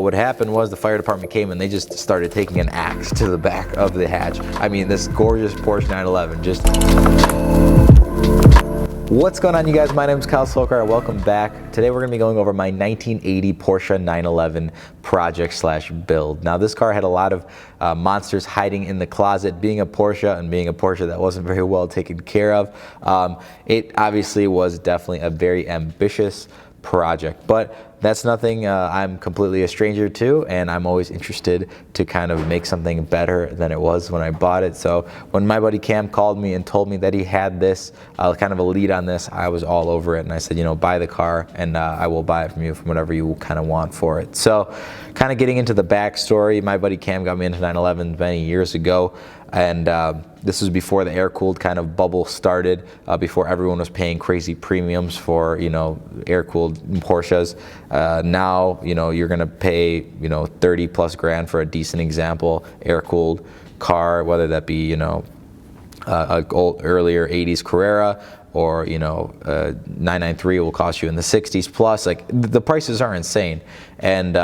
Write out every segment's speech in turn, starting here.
So what happened was the fire department came and they just started taking an axe to the back of the hatch. I mean, this gorgeous Porsche 911 just... What's going on, you guys? My name is Kyle Slokar. Welcome back. Today we're going to be going over my 1980 Porsche 911 project slash build. Now this car had a lot of monsters hiding in the closet. Being a Porsche and being a Porsche that wasn't very well taken care of, it obviously was definitely a very ambitious project, but that's nothing I'm completely a stranger to, and I'm always interested to kind of make something better than it was when I bought it. So when my buddy Cam called me and told me that he had this kind of a lead on this, I was all over it, and I said, you know, buy the car and I will buy it from you from whatever you kind of want for it. So kind of getting into the backstory, my buddy Cam got me into 911 many years ago, and this was before the air-cooled kind of bubble started, before everyone was paying crazy premiums for, you know, air-cooled Porsches. Now, you know, you're gonna pay, you know, 30 plus grand for a decent example air-cooled car, whether that be, you know, a earlier 80s Carrera, or, you know, 993 will cost you in the 60s plus. Like, the prices are insane, and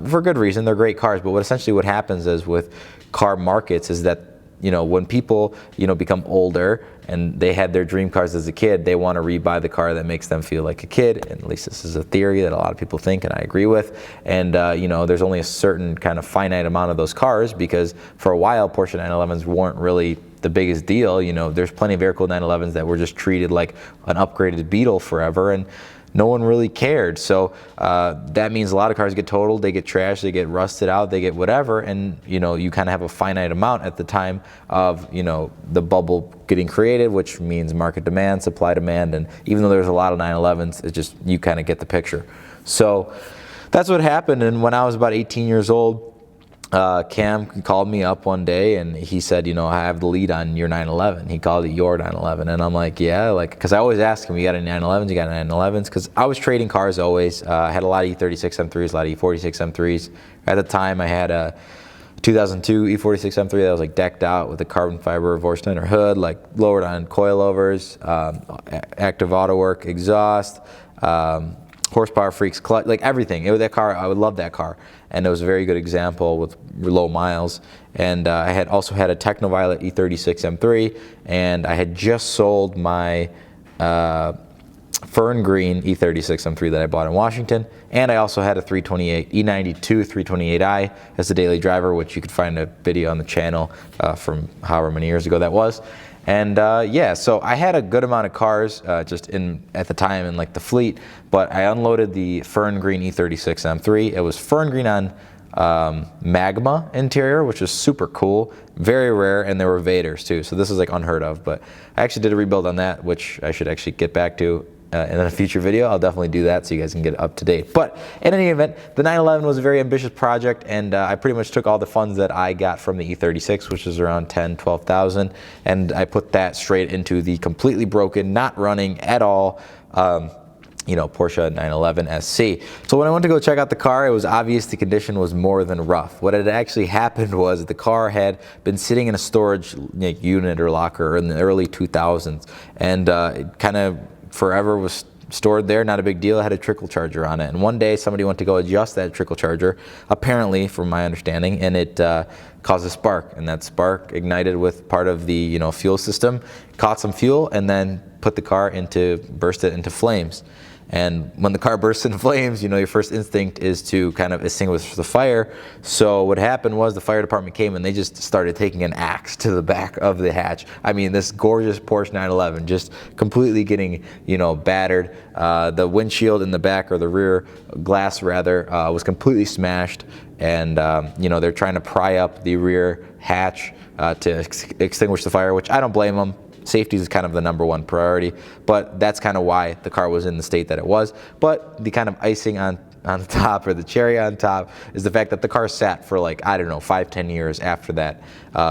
for good reason. They're great cars, but essentially what happens is with car markets is that, you know, when people, you know, become older and they had their dream cars as a kid, they want to rebuy the car that makes them feel like a kid. And at least this is a theory that a lot of people think, and I agree with. And, you know, there's only a certain kind of finite amount of those cars, because for a while, Porsche 911s weren't really the biggest deal. You know, there's plenty of air-cooled 911s that were just treated like an upgraded Beetle forever, and no one really cared. So that means a lot of cars get totaled, they get trashed, they get rusted out, they get whatever, and, you know, you kind of have a finite amount at the time of, you know, the bubble getting created, which means market demand, supply demand, and even though there's a lot of 911s, it's just, you kind of get the picture. So that's what happened. And when I was about 18 years old, Cam called me up one day and he said, you know, I have the lead on your 911. He called it your 911, and I'm like, yeah, like, because I always ask him, you got any 911s? You got any 911s? Because I was trading cars always. I had a lot of E36 M3s, a lot of E46 M3s. At the time, I had a 2002 E46 M3 that was like decked out with a carbon fiber Vorsteiner hood, like lowered on coilovers, active auto work exhaust, horsepower freaks clutch, like everything. It was that car. I would love that car, and it was a very good example with low miles. And I had also had a Technoviolet E36 M3, and I had just sold my Fern Green E36 M3 that I bought in Washington, and I also had a 328 E92 328i as a daily driver, which you could find a video on the channel from however many years ago that was. And yeah, so I had a good amount of cars just at the time in like the fleet, but I unloaded the Fern Green E36 M3. It was Fern Green on magma interior, which is super cool, very rare, and there were Vaders too, so this is like unheard of. But I actually did a rebuild on that, which I should actually get back to in a future video. I'll definitely do that so you guys can get up to date. But in any event, the 911 was a very ambitious project, and I pretty much took all the funds that I got from the E36, which is around 10, 12,000, and I put that straight into the completely broken, not running at all, you know, Porsche 911 SC. So when I went to go check out the car, it was obvious the condition was more than rough. What had actually happened was the car had been sitting in a storage unit or locker in the early 2000s, and it kind of forever was stored there, not a big deal. It had a trickle charger on it, and one day somebody went to go adjust that trickle charger, apparently from my understanding, and it caused a spark, and that spark ignited with part of the, you know, fuel system, caught some fuel, and then put the car burst it into flames. And when the car bursts into flames, you know, your first instinct is to kind of extinguish the fire. So what happened was the fire department came and they just started taking an axe to the back of the hatch. I mean, this gorgeous Porsche 911 just completely getting, you know, battered. The windshield in the back, or the rear glass rather, was completely smashed. And, you know, they're trying to pry up the rear hatch to extinguish the fire, which I don't blame them. Safety is kind of the #1 priority, but that's kind of why the car was in the state that it was. But the kind of icing on the top, or the cherry on top, is the fact that the car sat for like, I don't know, 5-10 years after that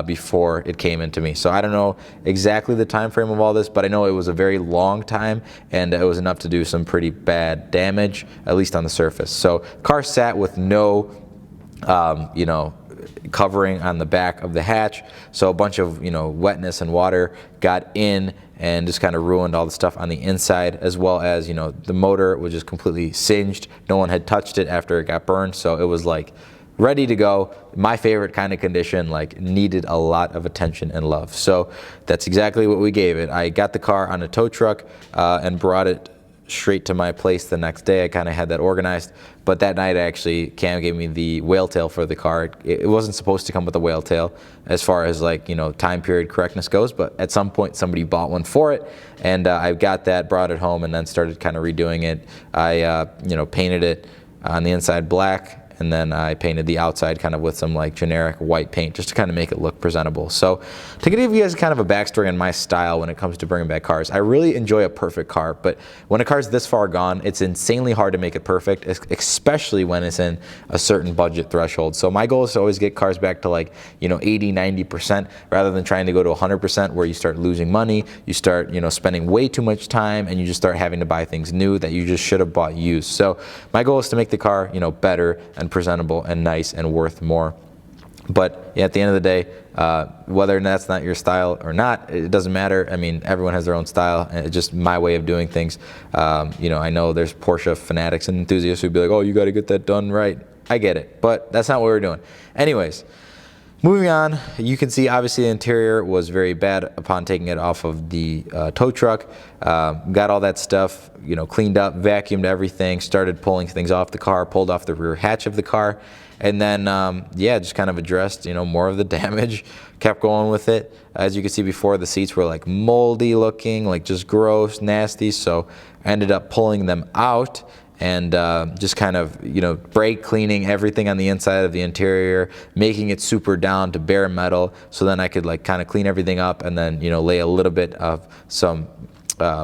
before it came into me. So I don't know exactly the time frame of all this, but I know it was a very long time, and it was enough to do some pretty bad damage, at least on the surface. So car sat with no, you know, covering on the back of the hatch. So a bunch of, you know, wetness and water got in and just kind of ruined all the stuff on the inside, as well as, you know, the motor was just completely singed. No one had touched it after it got burned, so it was like ready to go. My favorite kind of condition, like needed a lot of attention and love. So that's exactly what we gave it. I got the car on a tow truck and brought it straight to my place the next day. I kind of had that organized, but that night actually Cam gave me the whale tail for the car. It wasn't supposed to come with a whale tail as far as, like, you know, time period correctness goes, but at some point somebody bought one for it, and I got that, brought it home, and then started kind of redoing it. I you know, painted it on the inside black, and then I painted the outside kind of with some like generic white paint just to kind of make it look presentable. So to give you guys kind of a backstory on my style when it comes to bringing back cars, I really enjoy a perfect car, but when a car's this far gone, it's insanely hard to make it perfect, especially when it's in a certain budget threshold. So my goal is to always get cars back to, like, you know, 80, 90%, rather than trying to go to 100% where you start losing money, you start, you know, spending way too much time, and you just start having to buy things new that you just should have bought used. So my goal is to make the car, you know, better and presentable and nice and worth more. But yeah, at the end of the day, whether that's not your style or not, it doesn't matter. I mean, everyone has their own style, and it's just my way of doing things. You know, I know there's Porsche fanatics and enthusiasts who'd be like, oh, you got to get that done right. I get it, but that's not what we're doing. Anyways, moving on, you can see obviously the interior was very bad upon taking it off of the tow truck. Got all that stuff, you know, cleaned up, vacuumed everything, started pulling things off the car, pulled off the rear hatch of the car, and then yeah, just kind of addressed, you know, more of the damage, kept going with it. As you can see before, the seats were like moldy looking, like just gross, nasty, so I ended up pulling them out and just kind of, you know, brake cleaning everything on the inside of the interior, making it super down to bare metal, so then I could like kind of clean everything up and then, you know, lay a little bit of some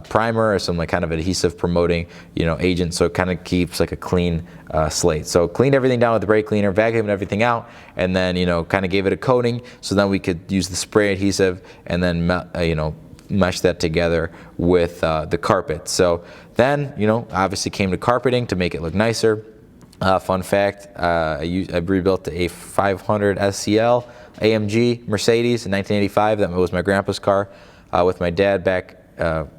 primer or some like kind of adhesive promoting, you know, agent, so it kind of keeps like a clean slate. So cleaned everything down with the brake cleaner, vacuumed everything out, and then, you know, kind of gave it a coating, so then we could use the spray adhesive and then you know, mesh that together with the carpet. So then, you know, obviously came to carpeting to make it look nicer. Fun fact, I rebuilt a 500 SCL AMG Mercedes in 1985. That was my grandpa's car with my dad back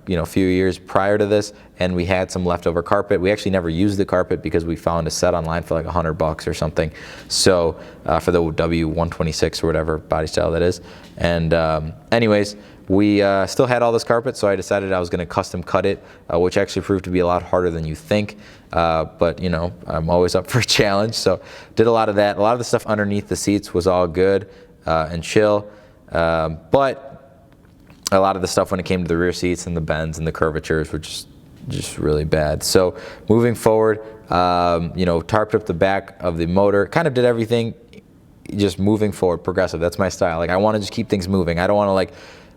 you know, a few years prior to this, and we had some leftover carpet. We actually never used the carpet because we found a set online for like $100 or something. So for the W126 or whatever body style that is. And anyways, we still had all this carpet, so I decided I was going to custom cut it, which actually proved to be a lot harder than you think. But, you know, I'm always up for a challenge, so did a lot of that. A lot of the stuff underneath the seats was all good and chill, but a lot of the stuff when it came to the rear seats and the bends and the curvatures were just really bad. So moving forward, you know, tarped up the back of the motor, kind of did everything just moving forward, progressive. That's my style. Like, I want to just keep things moving. I don't want to, like,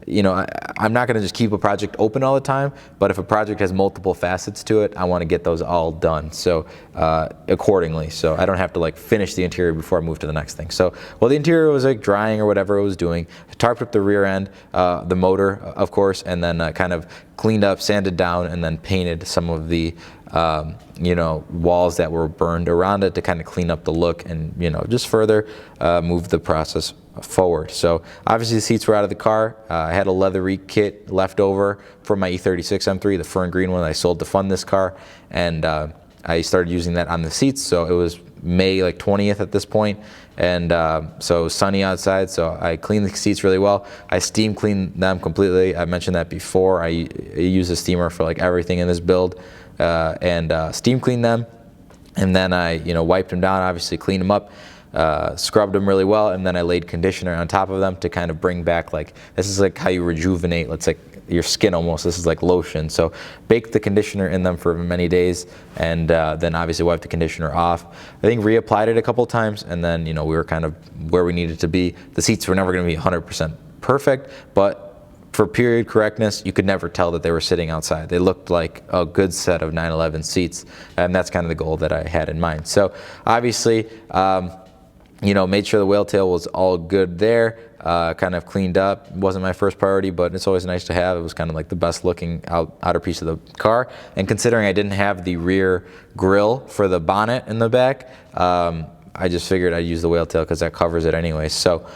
you know, I'm not going to just keep a project open all the time, but if a project has multiple facets to it, I want to get those all done, so accordingly, so I don't have to like finish the interior before I move to the next thing. So while the interior was like drying or whatever it was doing, I tarped up the rear end, the motor, of course, and then kind of cleaned up, sanded down, and then painted some of the you know, walls that were burned around it to kind of clean up the look and, you know, just further move the process forward. So obviously the seats were out of the car. I had a leathery kit left over from my E36 M3, the fern green one that I sold to fund this car, and I started using that on the seats. So it was May like 20th at this point, and so it was sunny outside, so I cleaned the seats really well. I steam cleaned them completely. I mentioned that before. I use a steamer for like everything in this build, and steam cleaned them, and then I, you know, wiped them down, obviously cleaned them up, scrubbed them really well, and then I laid conditioner on top of them to kind of bring back, like, this is like how you rejuvenate, let's say, your skin almost. This is like lotion. So baked the conditioner in them for many days, and then obviously wiped the conditioner off. I think reapplied it a couple times, and then, you know, we were kind of where we needed to be. The seats were never going to be 100% perfect, but for period correctness, you could never tell that they were sitting outside. They looked like a good set of 911 seats, and that's kind of the goal that I had in mind. So obviously, you know, made sure the whale tail was all good there, kind of cleaned up. It wasn't my first priority, but it's always nice to have. It was kind of like the best looking outer piece of the car. And considering I didn't have the rear grill for the bonnet in the back, I just figured I'd use the whale tail because that covers it anyway. So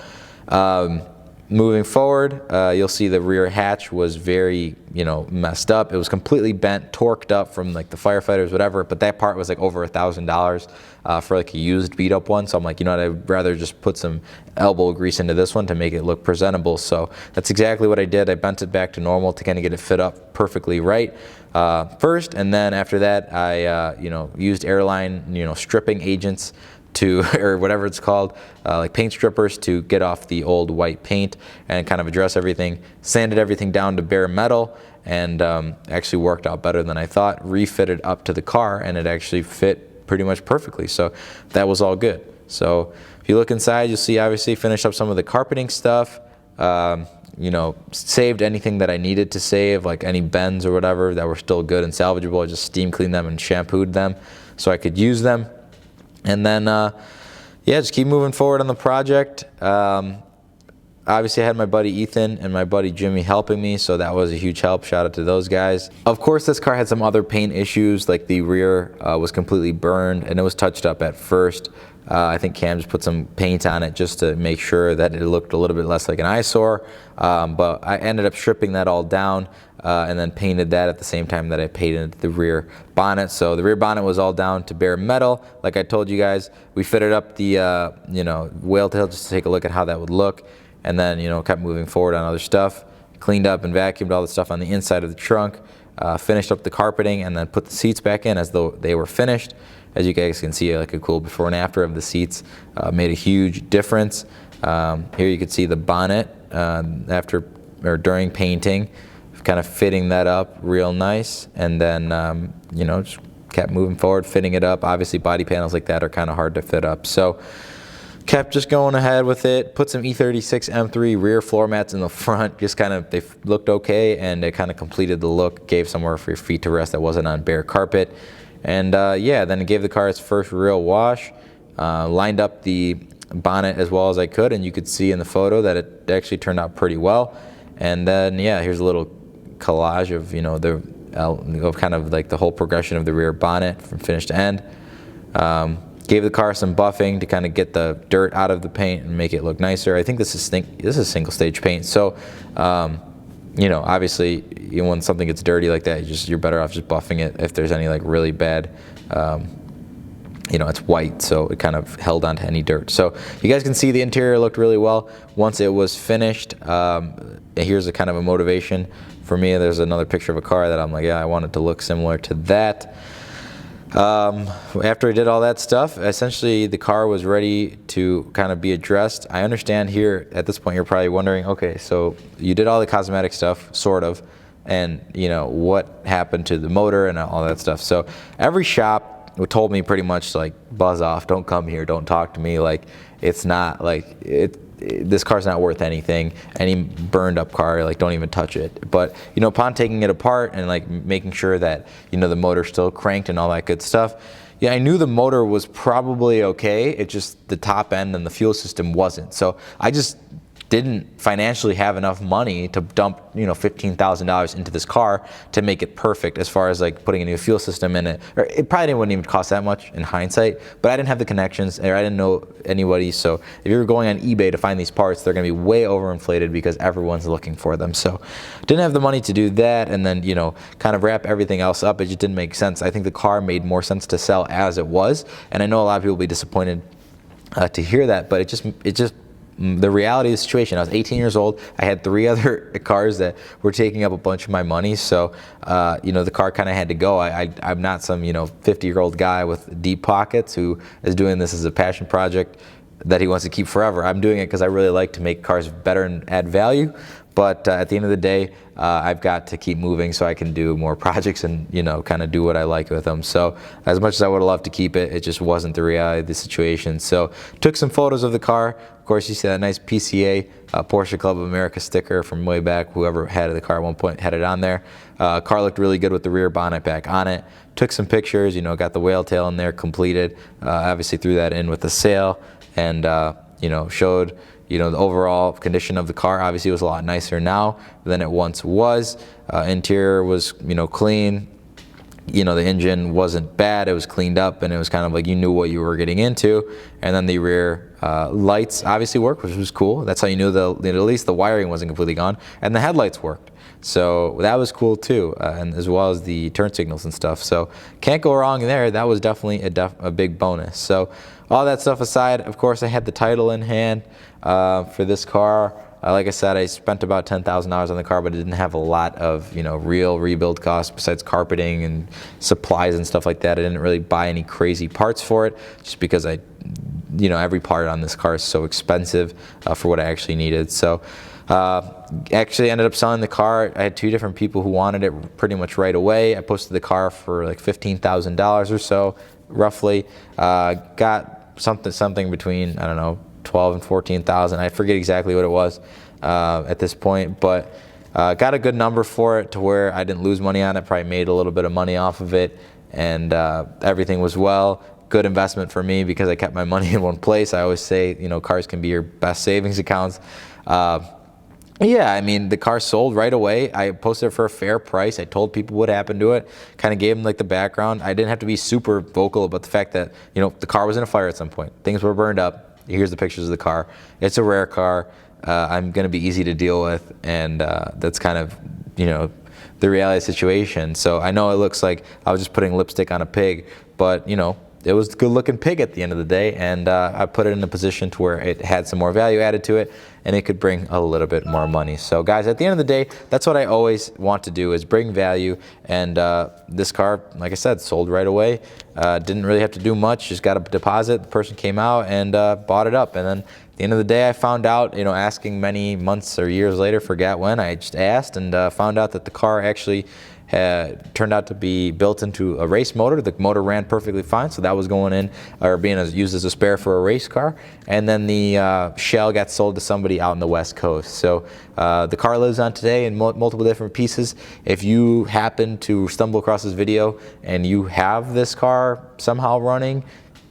moving forward, you'll see the rear hatch was very, messed up. It was completely bent, torqued up from like the firefighters, whatever. But that part was like over $1,000 for like a used beat up one. So I'm like, I'd rather just put some elbow grease into this one to make it look presentable. So that's exactly what I did. I bent it back to normal to kind of get it fit up perfectly right first. And then after that, I, used airline, stripping agents to, or whatever it's called, like paint strippers to get off the old white paint and kind of address everything, sanded everything down to bare metal, and actually worked out better than I thought, refitted up to the car, and it actually fit pretty much perfectly. So that was all good. So if you look inside, you'll see obviously finished up some of the carpeting stuff, saved anything that I needed to save, like any bends or whatever that were still good and salvageable. I just steam cleaned them and shampooed them so I could use them. And then, just keep moving forward on the project. Obviously, I had my buddy Ethan and my buddy Jimmy helping me, so that was a huge help. Shout out to those guys. Of course, this car had some other paint issues, like the rear was completely burned, and it was touched up at first. I think Cam just put some paint on it just to make sure that it looked a little bit less like an eyesore. But I ended up stripping that all down and then painted that at the same time that I painted the rear bonnet. So the rear bonnet was all down to bare metal. Like I told you guys, we fitted up the whale tail just to take a look at how that would look. And then, kept moving forward on other stuff. Cleaned up and vacuumed all the stuff on the inside of the trunk. Finished up the carpeting and then put the seats back in as though they were finished. As you guys can see, like a cool before and after of the seats made a huge difference. Here you can see the bonnet after or during painting, kind of fitting that up real nice, and then just kept moving forward, fitting it up. Obviously, body panels like that are kind of hard to fit up, so kept just going ahead with it. Put some E36 M3 rear floor mats in the front. Just kind of, they looked okay, and it kind of completed the look. Gave somewhere for your feet to rest that wasn't on bare carpet. And then it gave the car its first real wash. Lined up the bonnet as well as I could, and you could see in the photo that it actually turned out pretty well. And then here's a little collage of of kind of like the whole progression of the rear bonnet from finish to end. Gave the car some buffing to kind of get the dirt out of the paint and make it look nicer. I think this is single stage paint, so obviously when something gets dirty like that, you're better off just buffing it. If there's any like really bad, it's white, so it kind of held onto any dirt. So you guys can see the interior looked really well once it was finished. Here's a kind of a motivation for me. There's another picture of a car that I'm like, I want it to look similar to that. After I did all that stuff, essentially the car was ready to kind of be addressed. I understand here at this point you're probably wondering, okay, so you did all the cosmetic stuff, sort of, and what happened to the motor and all that stuff. So every shop told me pretty much like, buzz off, don't come here, don't talk to me, like it's not like this car's not worth anything. Any burned up car, like don't even touch it. But upon taking it apart and like making sure that the motor's still cranked and all that good stuff, I knew the motor was probably okay. It just the top end and the fuel system wasn't. So I just didn't financially have enough money to dump $15,000 into this car to make it perfect as far as like putting a new fuel system in it. Or it probably wouldn't even cost that much in hindsight, but I didn't have the connections or I didn't know anybody. So if you're going on eBay to find these parts, they're going to be way overinflated because everyone's looking for them. So didn't have the money to do that, and then kind of wrap everything else up. It just didn't make sense. I think the car made more sense to sell as it was, and I know a lot of people will be disappointed to hear that, but it just the reality of the situation. I was 18 years old. I had 3 other cars that were taking up a bunch of my money. So, the car kind of had to go. I'm not some, 50-year-old guy with deep pockets who is doing this as a passion project that he wants to keep forever. I'm doing it because I really like to make cars better and add value. But at the end of the day, I've got to keep moving so I can do more projects and, kind of do what I like with them. So as much as I would have loved to keep it, it just wasn't the reality of the situation. So took some photos of the car. Of course, you see that nice PCA, Porsche Club of America sticker from way back. Whoever had the car at one point had it on there. Car looked really good with the rear bonnet back on it. Took some pictures, got the whale tail in there completed. Obviously threw that in with the sail and, showed the overall condition of the car. Obviously it was a lot nicer now than it once was. Interior was clean, the engine wasn't bad, it was cleaned up, and it was kind of like you knew what you were getting into. And then the rear lights obviously worked, which was cool. That's how you knew at least the wiring wasn't completely gone, and the headlights worked. So that was cool too, and as well as the turn signals and stuff. So can't go wrong there. That was definitely a big bonus. So all that stuff aside, of course, I had the title in hand for this car. Like I said, I spent about $10,000 on the car, but it didn't have a lot of real rebuild costs besides carpeting and supplies and stuff like that. I didn't really buy any crazy parts for it, just because every part on this car is so expensive for what I actually needed. So actually ended up selling the car. I had two different people who wanted it pretty much right away. I posted the car for like $15,000 or so, roughly. Got something between, I don't know, 12 and 14,000. I forget exactly what it was at this point, but got a good number for it to where I didn't lose money on it. Probably made a little bit of money off of it, and everything was good investment for me because I kept my money in one place. I always say, cars can be your best savings accounts. Yeah, I mean, the car sold right away. I posted it for a fair price. I told people what happened to it, kind of gave them like the background. I didn't have to be super vocal about the fact that, the car was in a fire at some point. Things were burned up. Here's the pictures of the car. It's a rare car. I'm going to be easy to deal with, and that's kind of, the reality of the situation. So I know it looks like I was just putting lipstick on a pig, but, it was a good looking pig at the end of the day, and I put it in a position to where it had some more value added to it, and it could bring a little bit more money. So guys, at the end of the day, that's what I always want to do, is bring value. And this car, like I said, sold right away. Didn't really have to do much, just got a deposit. The person came out and bought it up. And then at the end of the day, I found out, asking many months or years later, forget when, I just asked, and found out that the car actually turned out to be built into a race motor. The motor ran perfectly fine, so that was going in or being used as a spare for a race car. And then the shell got sold to somebody out in the West Coast. So the car lives on today in multiple different pieces. If you happen to stumble across this video and you have this car somehow running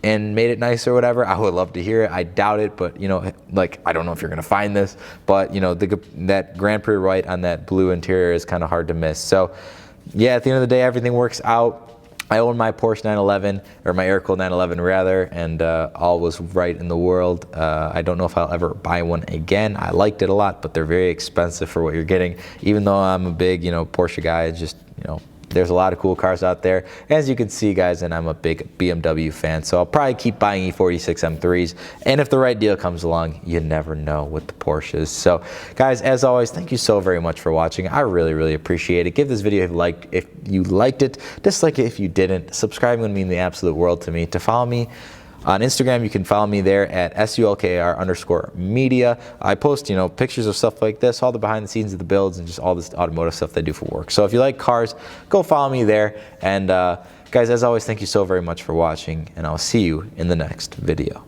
and made it nice or whatever, I would love to hear it. I doubt it, but I don't know if you're gonna find this, but that Grand Prix white on that blue interior is kind of hard to miss. So yeah, at the end of the day, everything works out. I own my Porsche 911, or my air-cooled 911 rather, and all was right in the world. I don't know if I'll ever buy one again. I liked it a lot, but they're very expensive for what you're getting. Even though I'm a big, Porsche guy, it's just, there's a lot of cool cars out there, as you can see, guys, and I'm a big BMW fan, so I'll probably keep buying E46 M3s, and if the right deal comes along, you never know with the Porsches. So guys, as always, thank you so very much for watching. I really, really appreciate it. Give this video if you liked it, dislike it if you didn't. Subscribing would mean the absolute world to me. To follow me on Instagram, you can follow me there at @SULKR_media. I post, pictures of stuff like this, all the behind the scenes of the builds, and just all this automotive stuff that I do for work. So if you like cars, go follow me there. And guys, as always, thank you so very much for watching, and I'll see you in the next video.